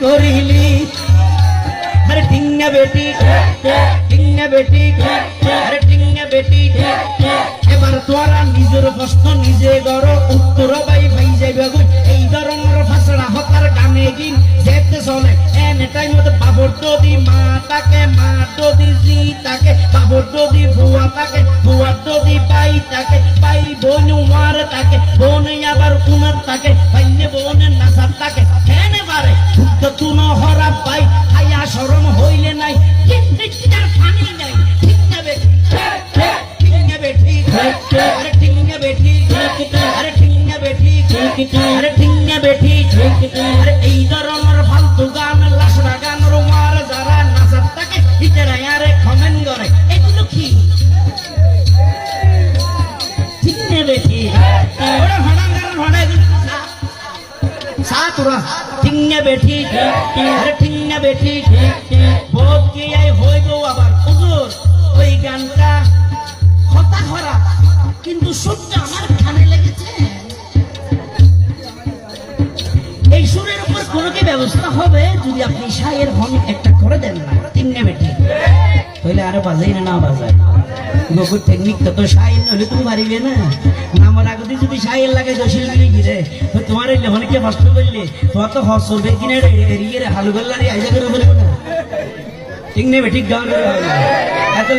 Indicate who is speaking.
Speaker 1: করিলি আরে টিংনা বেটি টিংনা বেটি আরে টিংনা বেটি এবার তোরা নিজের প্রশ্ন নিজে গড় উত্তর বাই ভাই যাইবে গো এই ধরনের ফাসড়া হতার গানে গিন যেতে চলে এনে টাইম মতো বাবর যদি মা তাকে মা যদি জি তাকে বাবর যদি বুয়া তাকে বুয়া যদি পাই তাকে পাই বোন উমার তাকে বোন আবার উনার তাকে পাইলে বোনের নাসার তাকে এনে বারে শুদ্ধ তুন হরা পাই আয়া শরম হইলে নাই কিন্তু তার ফানি নাই ঠিক না বেটি ঠিক না বেটি আরে ঠিক না বেটি আরে ঠিক না বেটি আরে ঠিক না বেটি আরে এই ধরনের ফালতু গান লাশরা গান রুমার যারা নাচার তাকে ইতারা আরে কমেন্ট করে এগুলো কি ঠিক না বেটি ওরা ভাড়া গান ভাড়া সাতুরা ঠিক না বেটি আরে ঠিক না বেটি বহুত কি আই হইব আবার হুজুর ওই গানটা কথা খারাপ কিন্তু শুদ্ধ আমার কানে লেগেছে এই সুরের উপর কোনো কি ব্যবস্থা হবে যদি আপনি শায়ের হন একটা করে দেন না ঠিক না বেটি তাহলে আরো বাজাই না বাজায় গোপুর টেকনিক তো শায়ের নইলে তুমি পারিবে না আমার আগে যদি শায়ের লাগাই তো শিল্পী গিরে তোমার এই লেখনকে কষ্ট করলে তোমার তো হস চলবে কিনা এড়িয়ে হালু গল্লারি আইজা করে বলবো না ঠিক নেবে ঠিক গান করে এত